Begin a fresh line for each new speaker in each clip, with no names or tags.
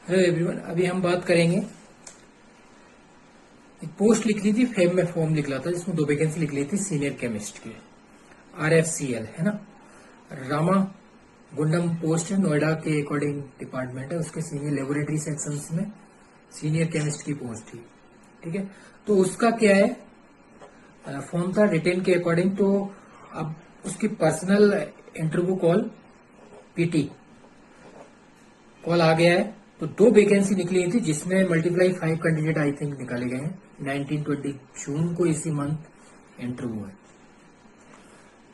Hello everyone, अभी हम बात करेंगे। एक पोस्ट लिख ली थी, फेब में फॉर्म निकला था जिसमें 2 वैकेंसी लिख ली थी सीनियर केमिस्ट की। RFCL है ना, रामा गुंडम पोस्ट है, नोएडा के अकॉर्डिंग डिपार्टमेंट है, उसके सीनियर लेबोरेटरी सेक्शंस में सीनियर केमिस्ट की पोस्ट थी। ठीक है, तो उसका क्या है, फॉर्म था रिटेन के अकॉर्डिंग। तो अब उसकी personal interview call, PT call आ गया है। तो 2 वैकेंसी निकली थी जिसमें मल्टीप्लाई 5 कैंडिडेट आई थिंक निकाले गए हैं। 19-20 जून को इसी मंथ इंटरव्यू है।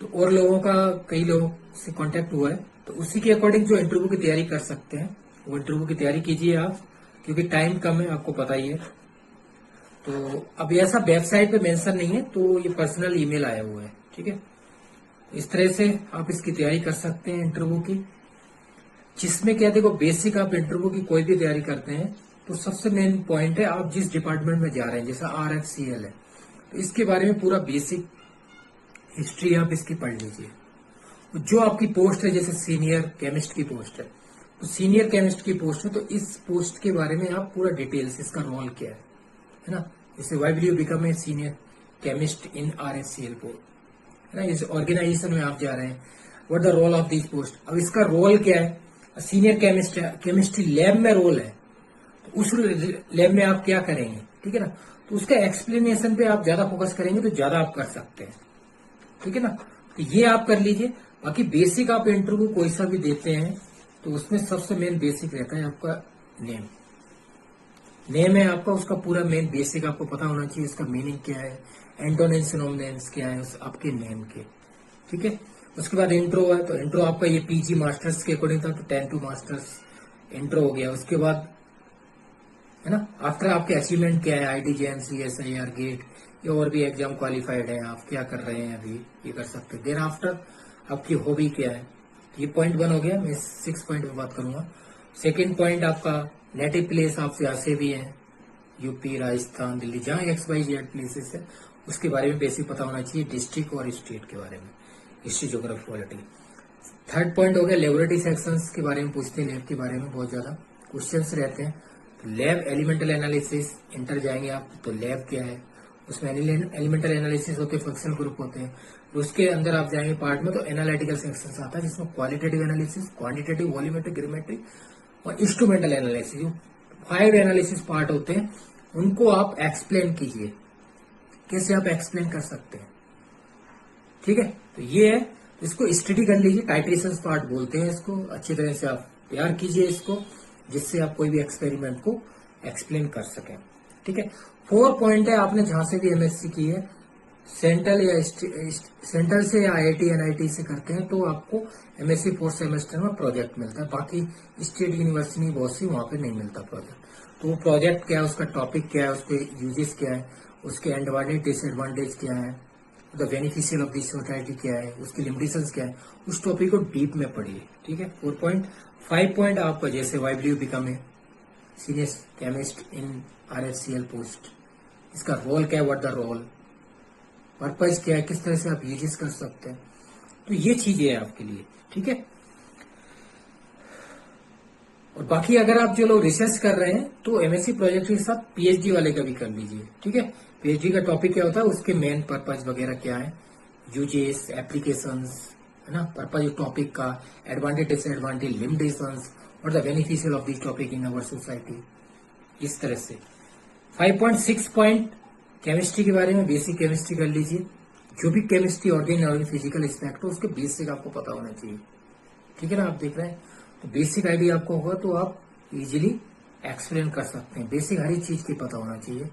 तो और लोगों का, कई लोगों से कांटेक्ट हुआ है, तो उसी के अकॉर्डिंग जो इंटरव्यू की तैयारी कर सकते हैं वो इंटरव्यू की तैयारी कीजिए आप, क्योंकि टाइम कम है, आपको पता ही है। तो अब ऐसा वेबसाइट पे मेंशन नहीं है, तो ये पर्सनल ईमेल आया हुआ है। ठीक है, इस तरह से आप इसकी तैयारी कर सकते हैं इंटरव्यू की, जिसमें क्या, देखो बेसिक आप इंटरव्यू की कोई भी तैयारी करते हैं तो सबसे मेन पॉइंट है आप जिस डिपार्टमेंट में जा रहे हैं। जैसा RFCL है तो इसके बारे में पूरा बेसिक हिस्ट्री आप इसकी पढ़ लीजिए। तो जो आपकी पोस्ट है, जैसे सीनियर केमिस्ट की पोस्ट है, तो सीनियर केमिस्ट की पोस्ट है, तो इस पोस्ट के बारे में आप पूरा डिटेल्स, इसका रोल क्या है ना। जैसे why will you become a senior chemist in RFCL post, है ना। इस ऑर्गेनाइजेशन में आप जा रहे हैं, what the role of this post. अब इसका रोल क्या है, सीनियर केमिस्ट है, केमिस्ट्री लैब में रोल है, तो उस लैब में आप क्या करेंगे, ठीक है ना। तो उसका एक्सप्लेनेशन पे आप ज्यादा फोकस करेंगे तो ज्यादा आप कर सकते हैं। ठीक है ना, तो ये आप कर लीजिए। बाकी बेसिक आप इंटरव्यू कोई सा भी देते हैं तो उसमें सबसे मेन बेसिक रहता है आपका नेम। नेम है आपका, उसका पूरा मेन बेसिक आपको पता होना चाहिए, उसका मीनिंग क्या है, एंटोनिम सिनोनिम्स क्या है उस आपके नेम के। ठीक है, उसके बाद इंट्रो है, तो इंट्रो आपका ये PG मास्टर्स के अकॉर्डिंग था, तो 10 टू मास्टर्स इंट्रो हो गया। उसके बाद है ना, आफ्टर आपके अचीवमेंट क्या है, IIT JNC SIR गेट, या और भी एग्जाम क्वालिफाइड है, आप क्या कर रहे हैं अभी, ये कर सकते हैं। देन आफ्टर आपकी हॉबी क्या है, ये पॉइंट 1 हो गया। मैं 6 पॉइंट पे बात करूंगा। सेकेंड पॉइंट आपका नेटिव प्लेस, आप यहाँ से भी हैं, UP, राजस्थान, दिल्ली, जहाँ XYZ प्लेसेस है उसके बारे में बेसिक पता होना चाहिए, डिस्ट्रिक्ट और स्टेट के बारे में, history, geography, polity. Third point हो गया लेबोरेटरी सेक्शंस के बारे में पूछते हैं, लैब के बारे में बहुत ज्यादा क्वेश्चंस रहते हैं। तो लैब एलिमेंटल एनालिसिस, इंटर जाएंगे आप तो लैब क्या है, उसमें एलिमेंटल एनालिसिस होते हैं, फंक्शनल ग्रुप होते हैं। तो उसके अंदर आप जाएंगे पार्ट में, तो एनालिटिकल सेक्शंस आता है जिसमें क्वालिटेटिव एनालिसिस, क्वांटिटेटिव, वॉल्यूमेट्रिक, ग्रामेट्री और इंस्ट्रूमेंटल एनालिसिस, जो 5 एनालिसिस पार्ट होते हैं उनको आप एक्सप्लेन कीजिए, कैसे आप एक्सप्लेन कर सकते हैं। ठीक है, तो ये है, इसको स्टडी कर लीजिए, टाइट्रेशन पार्ट बोलते हैं इसको। अच्छी तरह से आप तैयार कीजिए इसको, जिससे आप कोई भी एक्सपेरिमेंट को एक्सप्लेन कर सकें। ठीक है, 4 पॉइंट है, आपने जहां से भी MSc की है, सेंट्रल से या IIT NIT से करते हैं, तो आपको MSc 4th सेमेस्टर में प्रोजेक्ट मिलता है। बाकी स्टेट यूनिवर्सिटी बहुत सी, वहां पे नहीं मिलता प्रोजेक्ट। तो वो प्रोजेक्ट क्या है, उसका टॉपिक क्या है, उसके यूजेस क्या है, उसके एडवांटेज डिसएडवांटेज क्या है, the beneficial of this society क्या है, उसकी लिमिटेशंस क्या है, उस टॉपिक को डीप में पढ़िए। ठीक है, 4 पॉइंट। 5 पॉइंट आपका, जैसे why will you become a senior chemist in RFCL post, इसका रोल क्या है, व्हाट द रोल, पर्पज क्या है, किस तरह से आप यूजेस कर सकते हैं। तो ये चीजें है आपके लिए। ठीक है, और बाकी अगर आप जो लोग रिसर्च कर रहे हैं तो MSc प्रोजेक्ट के साथ PhD वाले का भी कर लीजिए। ठीक है, PhD का टॉपिक क्या होता है, उसके मेन पर्पज वगैरह क्या है, यूजेस, एप्लीकेशंस, है ना, पर्पज टॉपिक का, एडवांटेज डिसएडवांटेज, लिमिटेशंस और the beneficial of this topic in our society, इस तरह से। 5.6 पॉइंट केमिस्ट्री के बारे में, बेसिक केमिस्ट्री कर लीजिए। जो भी केमिस्ट्री ऑर्गेनिक फिजिकल एस्पेक्ट हो उसके बेसिक आपको पता होना चाहिए। ठीक है ना, आप देख रहे हैं, तो बेसिक आइडिया आपको होगा तो आप इजीली एक्सप्लेन कर सकते हैं। बेसिक हर एक चीज की पता होना चाहिए।